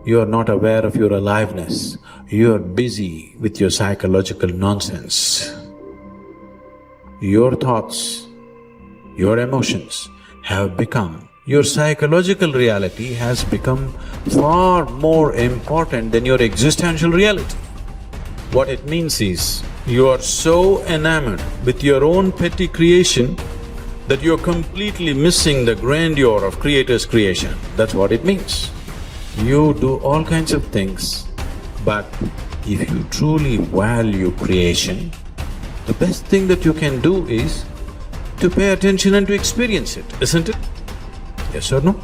You are not aware of your aliveness. You are busy with your psychological nonsense. Your thoughts, your emotions have become, your psychological reality has become far more important than your existential reality. What it means is, you are so enamored with your own petty creation that you're completely missing the grandeur of Creator's creation. That's what it means. You do all kinds of things, but if you truly value creation, the best thing that you can do is to pay attention and to experience it, isn't it? Yes or no?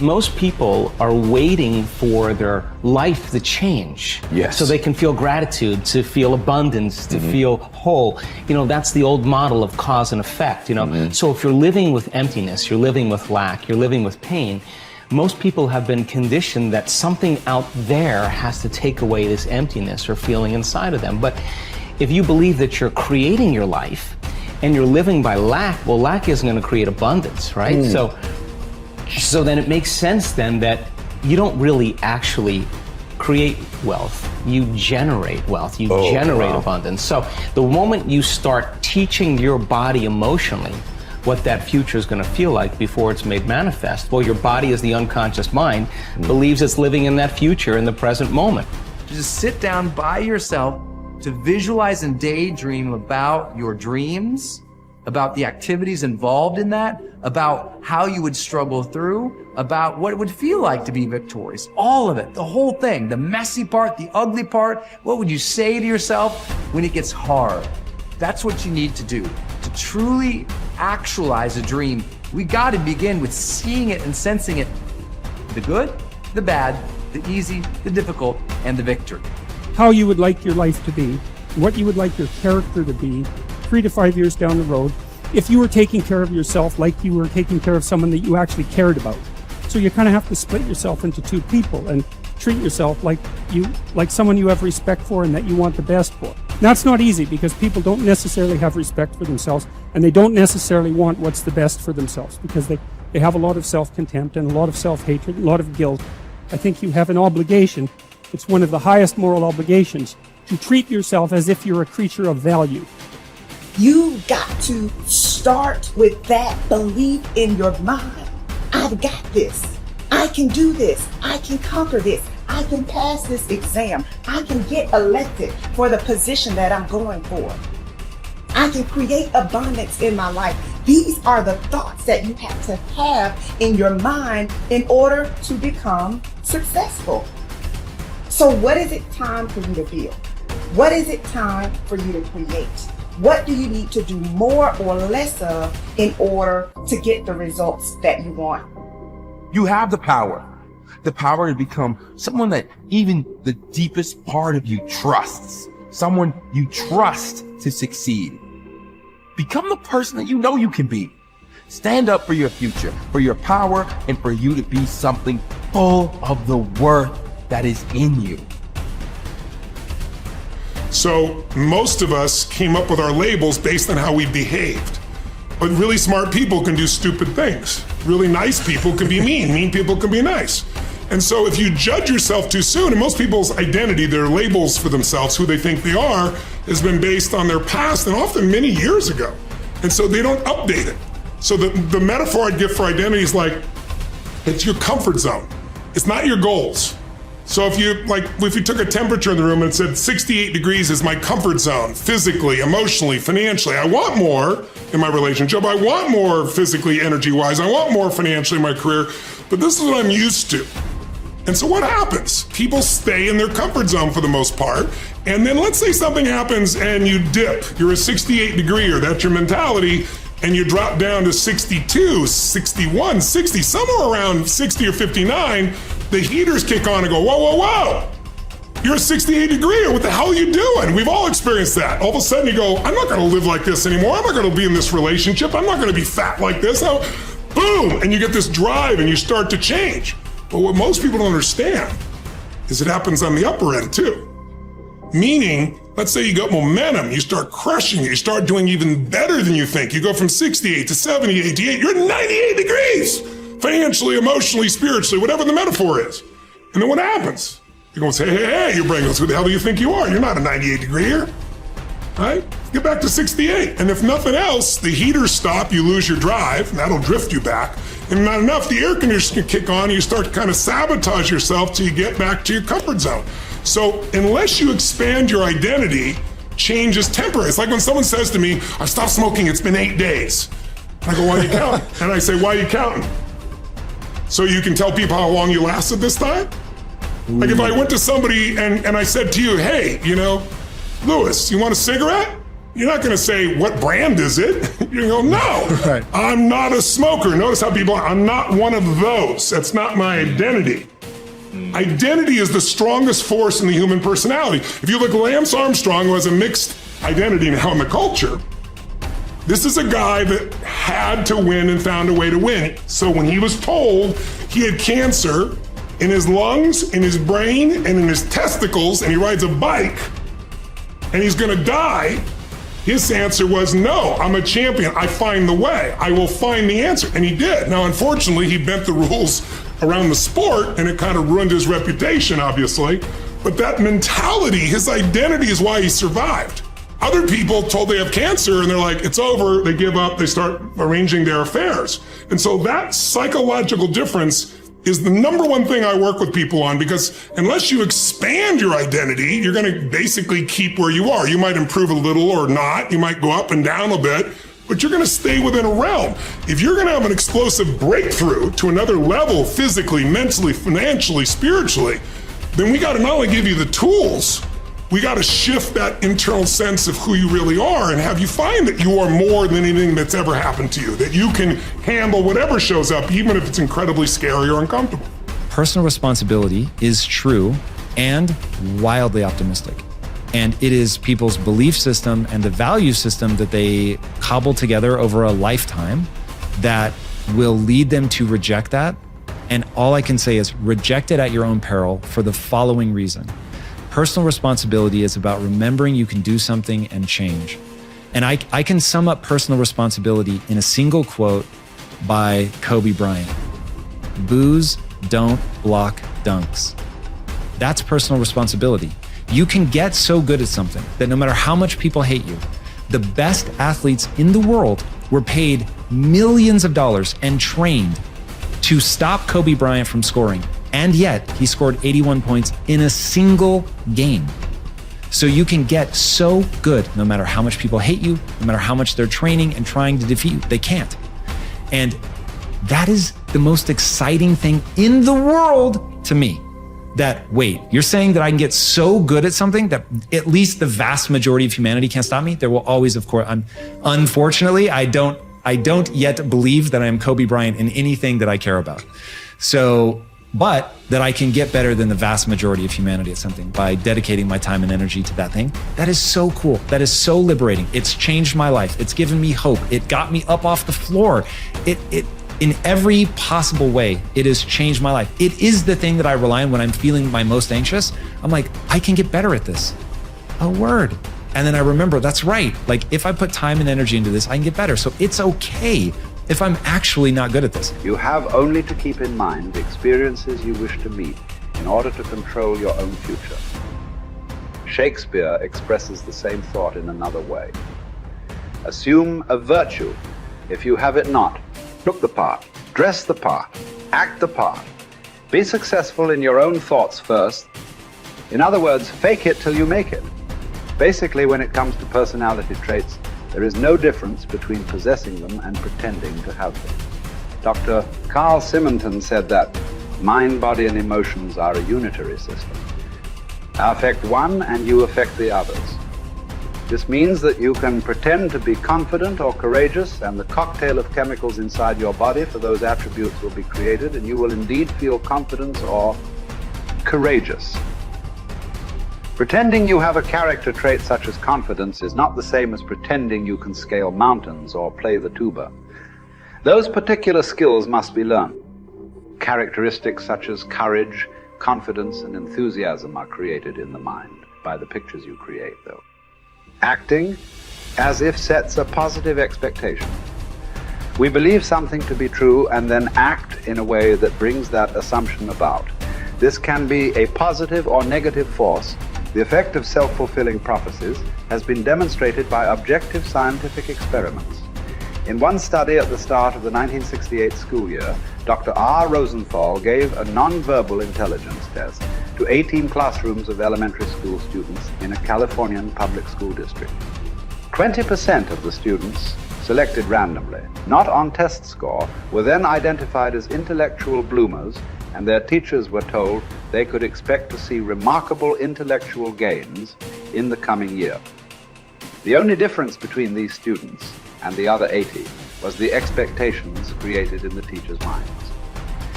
Most people are waiting for their life to change. Yes. So they can feel gratitude, to feel abundance, to feel whole. You know, that's the old model of cause and effect, you know. So if you're living with emptiness, you're living with lack, you're living with pain, most people have been conditioned that something out there has to take away this emptiness or feeling inside of them. But if you believe that you're creating your life and you're living by lack, well, lack isn't going to create abundance, right? So then it makes sense then that you don't really actually create wealth, you generate wealth, you generate abundance. So the moment you start teaching your body emotionally what that future is going to feel like before it's made manifest, well, your body, as the unconscious mind, believes it's living in that future in the present moment. Just sit down by yourself to visualize and daydream about your dreams, about the activities involved in that, about how you would struggle through, about what it would feel like to be victorious. All of it, the whole thing, the messy part, the ugly part. What would you say to yourself when it gets hard? That's what you need to do. To truly actualize a dream, we got to begin with seeing it and sensing it. The good, the bad, the easy, the difficult, and the victory. How you would like your life to be, what you would like your character to be, 3 to 5 years down the road, if you were taking care of yourself like you were taking care of someone that you actually cared about. So you kind of have to split yourself into two people and treat yourself like someone you have respect for and that you want the best for. That's not easy because people don't necessarily have respect for themselves and they don't necessarily want what's the best for themselves because they have a lot of self-contempt and a lot of self-hatred, a lot of guilt. I think you have an obligation, it's one of the highest moral obligations, to treat yourself as if you're a creature of value. You got to start with that belief in your mind. I've got this. I can do this. I can conquer this. I can pass this exam. I can get elected for the position that I'm going for. I can create abundance in my life. These are the thoughts that you have to have in your mind in order to become successful. So what is it time for you to feel? What is it time for you to create? What do you need to do more or less of in order to get the results that you want? You have the power to become someone that even the deepest part of you trusts, someone you trust to succeed. Become the person that you know you can be. Stand up for your future, for your power, and for you to be something full of the worth that is in you. So most of us came up with our labels based on how we behaved. But really smart people can do stupid things. Really nice people can be mean. Mean people can be nice. And so if you judge yourself too soon, and most people's identity, their labels for themselves, who they think they are, has been based on their past and often many years ago. And so they don't update it. So the metaphor I'd give for identity is like, it's your comfort zone. It's not your goals. So if you took a temperature in the room and said 68 degrees is my comfort zone, physically, emotionally, financially, I want more in my relationship, I want more physically, energy-wise, I want more financially in my career, but this is what I'm used to. And so what happens? People stay in their comfort zone for the most part, and then let's say something happens and you dip. You're a 68 degreer, that's your mentality, and you drop down to 62, 61, 60, somewhere around 60 or 59, the heaters kick on and go, whoa, whoa, whoa. You're a 68 degreer, what the hell are you doing? We've all experienced that. All of a sudden you go, I'm not gonna live like this anymore. I'm not gonna be in this relationship. I'm not gonna be fat like this. Boom, and you get this drive and you start to change. But what most people don't understand is it happens on the upper end too. Meaning, let's say you got momentum, you start crushing it, you start doing even better than you think. You go from 68 to 70, 88, you're 98 degrees. Financially, emotionally, spiritually, whatever the metaphor is. And then what happens? You're going to say, hey, your brain goes, who the hell do you think you are? You're not a 98 degree here, right? Get back to 68. And if nothing else, the heaters stop, you lose your drive, and that'll drift you back. And not enough, the air conditioner can kick on, you start to kind of sabotage yourself till you get back to your comfort zone. So unless you expand your identity, change is temporary. It's like when someone says to me, I've stopped smoking, it's been 8 days. I go, why are you counting? And I say, why are you counting? So you can tell people how long you lasted this time? Like if I went to somebody and I said to you, hey, Louis, you want a cigarette? You're not going to say, what brand is it? You're going to go, no, Right. I'm not a smoker. Notice how people, I'm not one of those. That's not my identity. Identity is the strongest force in the human personality. If you look at Lance Armstrong, who has a mixed identity now in the culture, this is a guy that had to win and found a way to win. So when he was told he had cancer in his lungs, in his brain, and in his testicles, and he rides a bike, and he's gonna die, his answer was, no, I'm a champion. I find the way. I will find the answer. And he did. Now, unfortunately, he bent the rules around the sport, and it kind of ruined his reputation, obviously. But that mentality, his identity is why he survived. Other people told they have cancer, and they're like, it's over, they give up, they start arranging their affairs. And so that psychological difference is the number one thing I work with people on, because unless you expand your identity, you're going to basically keep where you are. You might improve a little or not. You might go up and down a bit, but you're going to stay within a realm. If you're going to have an explosive breakthrough to another level, physically, mentally, financially, spiritually, then we got to not only give you the tools, we got to shift that internal sense of who you really are and have you find that you are more than anything that's ever happened to you, that you can handle whatever shows up, even if it's incredibly scary or uncomfortable. Personal responsibility is true and wildly optimistic. And it is people's belief system and the value system that they cobble together over a lifetime that will lead them to reject that. And all I can say is reject it at your own peril for the following reason. Personal responsibility is about remembering you can do something and change. And I can sum up personal responsibility in a single quote by Kobe Bryant. Boos don't block dunks. That's personal responsibility. You can get so good at something that no matter how much people hate you, the best athletes in the world were paid millions of dollars and trained to stop Kobe Bryant from scoring. And yet he scored 81 points in a single game. So you can get so good no matter how much people hate you, no matter how much they're training and trying to defeat you. They can't. And that is the most exciting thing in the world to me. That, wait, you're saying that I can get so good at something that at least the vast majority of humanity can't stop me? There will always, of course, unfortunately, I don't yet believe that I am Kobe Bryant in anything that I care about. So, but that I can get better than the vast majority of humanity at something by dedicating my time and energy to that thing. That is so cool. That is so liberating. It's changed my life. It's given me hope. It got me up off the floor. It in every possible way, it has changed my life. It is the thing that I rely on when I'm feeling my most anxious. I'm like, I can get better at this. A word. And then I remember, that's right. Like if I put time and energy into this, I can get better. So it's okay if I'm actually not good at this. You have only to keep in mind the experiences you wish to meet in order to control your own future. Shakespeare expresses the same thought in another way. Assume a virtue if you have it not. Look the part, dress the part, act the part. Be successful in your own thoughts first. In other words, fake it till you make it. Basically, when it comes to personality traits, there is no difference between possessing them and pretending to have them. Dr. Carl Simonton said that mind, body, and emotions are a unitary system. I affect one and you affect the others. This means that you can pretend to be confident or courageous, and the cocktail of chemicals inside your body for those attributes will be created, and you will indeed feel confidence or courageous. Pretending you have a character trait such as confidence is not the same as pretending you can scale mountains or play the tuba. Those particular skills must be learned. Characteristics such as courage, confidence, and enthusiasm are created in the mind by the pictures you create, though. Acting as if sets a positive expectation. We believe something to be true and then act in a way that brings that assumption about. This can be a positive or negative force. The effect of self-fulfilling prophecies has been demonstrated by objective scientific experiments. In one study at the start of the 1968 school year, Dr. R. Rosenthal gave a non-verbal intelligence test to 18 classrooms of elementary school students in a Californian public school district. 20% of the students selected randomly, not on test score, were then identified as intellectual bloomers, and their teachers were told they could expect to see remarkable intellectual gains in the coming year. The only difference between these students and the other 80 was the expectations created in the teachers' minds.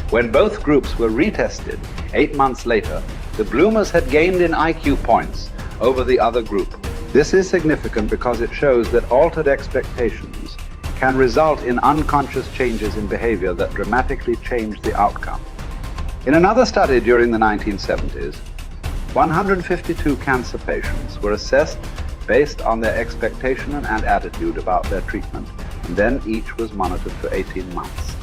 When both groups were retested 8 months later, the bloomers had gained in IQ points over the other group. This is significant because it shows that altered expectations can result in unconscious changes in behavior that dramatically change the outcome. In another study during the 1970s, 152 cancer patients were assessed based on their expectation and attitude about their treatment, and then each was monitored for 18 months.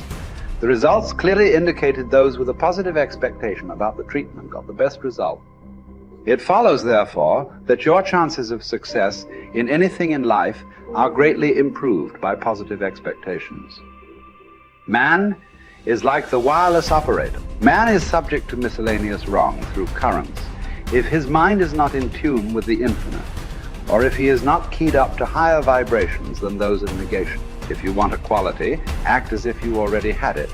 The results clearly indicated those with a positive expectation about the treatment got the best result. It follows, therefore, that your chances of success in anything in life are greatly improved by positive expectations. Man is like the wireless operator. Man is subject to miscellaneous wrong through currents if his mind is not in tune with the infinite, or if he is not keyed up to higher vibrations than those of negation. If you want a quality, act as if you already had it.